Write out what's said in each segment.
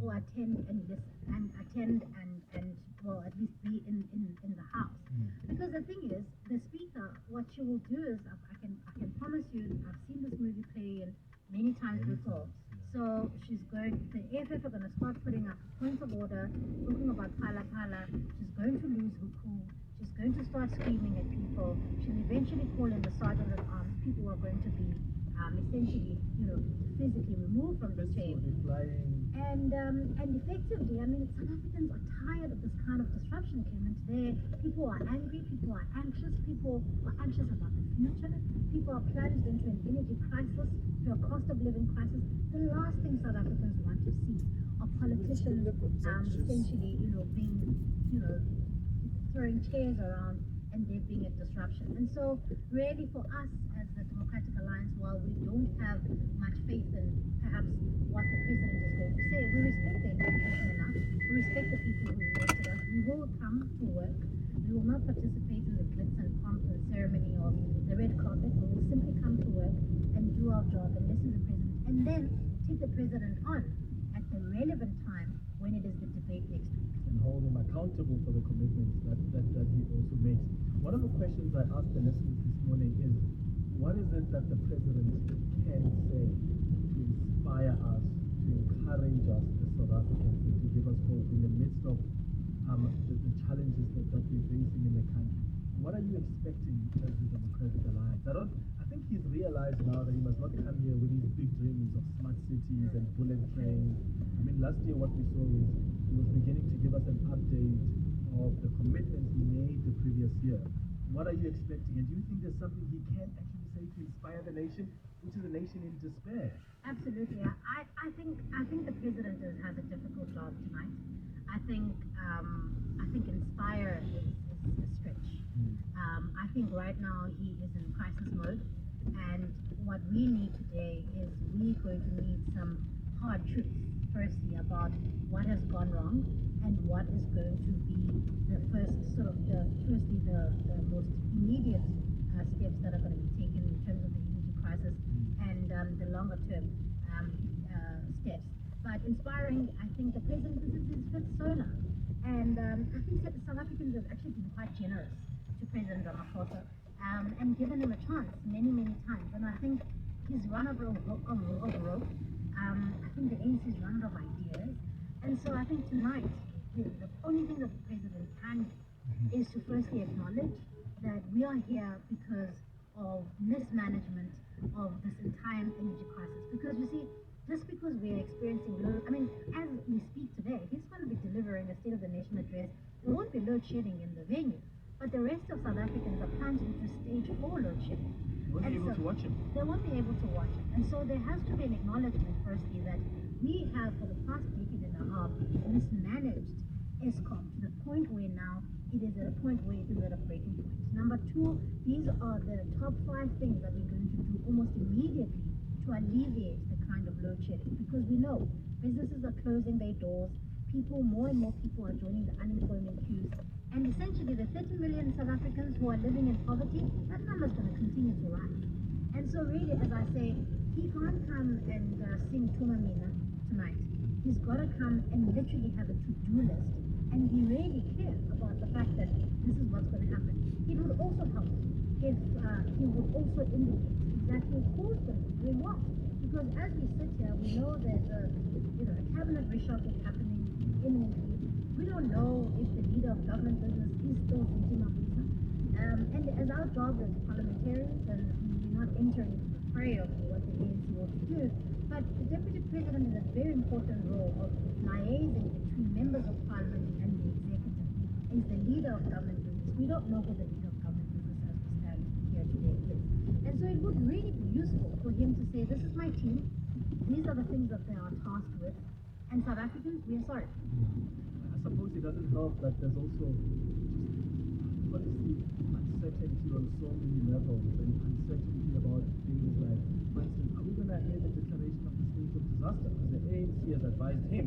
or attend and listen and attend and well at least be in the house. Because the thing is, the speaker, what she will do is, I can promise you, I've seen this movie play and many times before. So the AFF are going to start putting up points of order, talking about pala pala. She's going to lose huku. She's going to start screaming at people. She'll eventually call in the sergeant at arms. People are going to be essentially, physically removed from the chain. And effectively, I mean, South Africans are tired of this kind of disruption, Clement. People are angry, people are anxious about the future, people are plunged into an energy crisis, to a cost of living crisis. The last thing South Africans want to see are politicians essentially, being, throwing chairs around and there being a disruption. And so really for us as the Democratic Alliance, while we don't have much faith in perhaps what the president is going to say, we respect the institution enough, we respect the people who elected us, we will come to work, we will not participate in the glitz and pomp and ceremony of the red carpet, we will simply come to work and do our job and listen to the president, and then take the president on at the relevant time when it is the debate next week. And hold him accountable for the commitments that he also makes. One of the questions I asked the listeners this morning is, what is it that the president can say to inspire us, to encourage us as South Africans, and to give us hope in the midst of the challenges that we're facing in the country? What are you expecting as the Democratic Alliance? I think he's realized now that he must not come here with these big dreams of smart cities and bullet trains. I mean, last year what we saw is he was beginning to give us an update of the commitments he made the previous year. What are you expecting? And do you think there's something he can actually say to inspire the nation, which is a nation in despair? Absolutely. I think the president has a difficult job tonight. I think inspire is a stretch. I think right now he is in crisis mode, and what we need today is we're going to need some hard truths, firstly, about what has gone wrong and what is going to be the most immediate steps that are going to be taken in terms of the energy crisis and the longer term steps. But inspiring, I think the president, this is his fifth solar, and I think that the South Africans have actually been quite generous to President Ramaphosa and given him a chance many times, and I think he's run out of rope. I think the ANC is run out of ideas, and so I think tonight the only thing that the president can do is to firstly acknowledge that we are here because of mismanagement of this entire energy crisis. Because you see, just because we are experiencing as we speak today, he's going to be delivering a State of the Nation address. There won't be load shedding in the venue, but the rest of South Africans are plunged into stage 4 load shedding. They won't be able to watch him. They won't be able to watch him. And so there has to be an acknowledgement, firstly, that we have for the past decade and a half mismanaged ESCOM to the point where now it is at a point where it is at a breaking point. Number 2, these are the top 5 things that we're going to do almost immediately to alleviate the kind of load shedding, because we know businesses are closing their doors, more and more people are joining the unemployment queues, and essentially the 30 million South Africans who are living in poverty, that number is going to continue to rise. And so really, as I say, he can't come and sing Tumamina tonight. He's got to come and literally have a to-do list and be really clear about the fact that this is what's going to happen. It would also help if he would also indicate exactly who's going to be doing what. Because as we sit here, we know there's a cabinet reshuffle happening imminently. We don't know if the leader of government business is still Viti Mabuza. And as our job as parliamentarians, and we're not entering into the fray of what the ANC wants to do, but the deputy president has a very important role of liaising between members of parliament and the executive. He's the leader of government business. We don't know who the leader of government business as we stand here today is. And so it would really be useful for him to say, this is my team, these are the things that they are tasked with, and South Africans, we are sorry. I suppose it doesn't help that there's also just policy uncertainty on so many levels, and uncertainty about things like, for instance, are we going to hear the declaration of the state of disaster? Because the ANC has advised him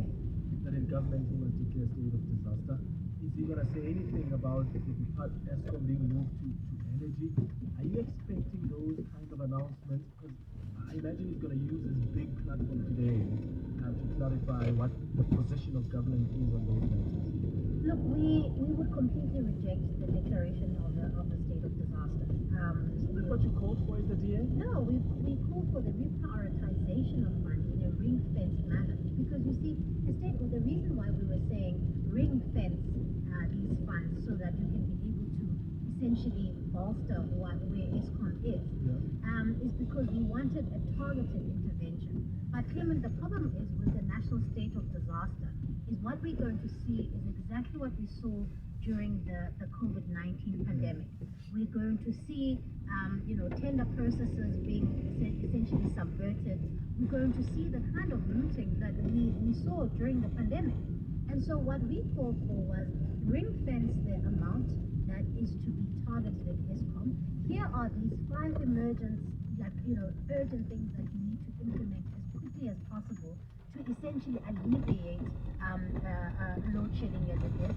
that in government he must declare state of disaster. Is he going to say anything about the ESCOM being moved to energy? Are you expecting those kind of announcements? Because I imagine he's going to use his big platform today to clarify what the position of government is on those matters. Look, we would completely reject the declaration of a state of disaster. Isn't that what you called for as the DA? No, we call for the reprioritization of money in a ring-fenced manner. Because you see, the reason why we were saying ring-fence these funds so that you can be able to essentially bolster where ESCOM is because we wanted a targeted intervention. But Clement, the problem is with the national state of disaster is what we're going to see is exactly what we saw during the COVID-19 pandemic. We're going to see, tender processes being essentially subverted. We're going to see the kind of looting that we saw during the pandemic. And so what we called for was ring-fence the amount that is to be targeted at ESCOM. Here are these 5 urgent things that you need to implement as quickly as possible to essentially alleviate load shedding as it is,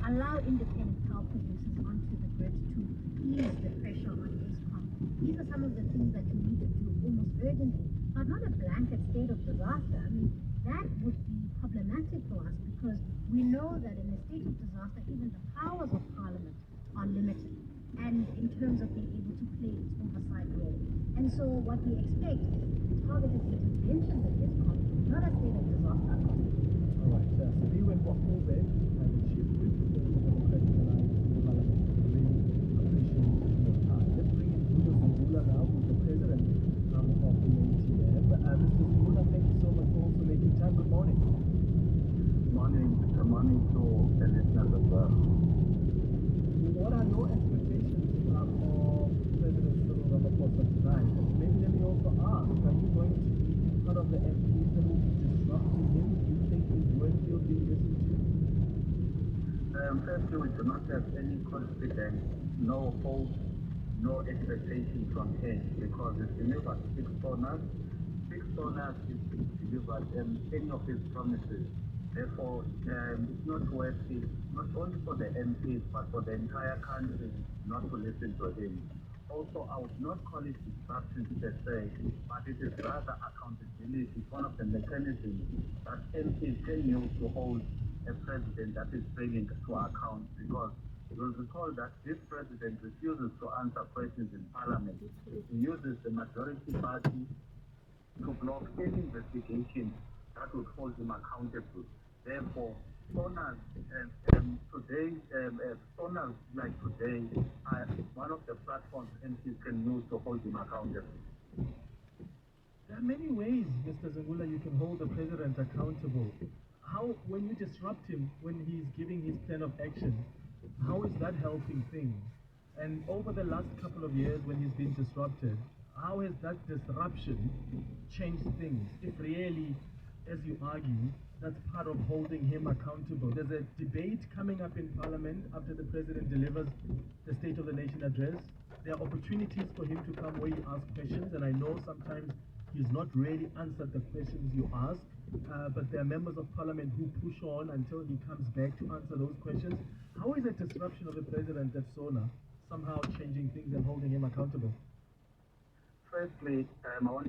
allow independent power producers onto the grid to ease the pressure on ESCOM. These are some of the things that you need to do almost urgently, but not a blanket state of disaster. I mean, that would be problematic for us because we know that in a state of disaster, even the powers of Parliament are limited, and in terms of being able to play its oversight role. And so what we expect is targeted interventions at ESCOM, not a state of disaster. All right, so we went for Kobe and the chief whip for the Democratic Alliance in the Parliament. I really appreciate your time. Let's bring in Moyo now, who's the president of the ATM. Mr. Zula, thank you so much for also making time. Good morning. Good morning to the listeners as well. What are your expectations of President Cyril Ramaphosa tonight? And maybe let me also ask, are you going to be part of the MPs that will be disrupting him? Do you think his word will be listened to? Firstly, we do not have any confidence, no hope, no expectation from him because he's delivered 6 donors. 6 donors is delivered any of his promises. Therefore, it's not worth it, not only for the MPs, but for the entire country not to listen to him. Also, I would not call it disruption per se, but it is rather accountability. It's one of the mechanisms that MPs can use to hold a president that is failing to account, because you will recall that this president refuses to answer questions in Parliament. He uses the majority party to block any investigation that would hold him accountable. Therefore, donors like today are one of the platforms MPs can use to hold him accountable. There are many ways, Mr. Zangula, you can hold the president accountable. How, when you disrupt him, when he's giving his plan of action, how is that helping things? And over the last couple of years when he's been disrupted, how has that disruption changed things? If really, as you argue, that's part of holding him accountable. There's a debate coming up in Parliament after the President delivers the State of the Nation address. There are opportunities for him to come where you ask questions, and I know sometimes he's not really answered the questions you ask, but there are members of Parliament who push on until he comes back to answer those questions. How is a disruption of the President at SONA somehow changing things and holding him accountable? Firstly, I want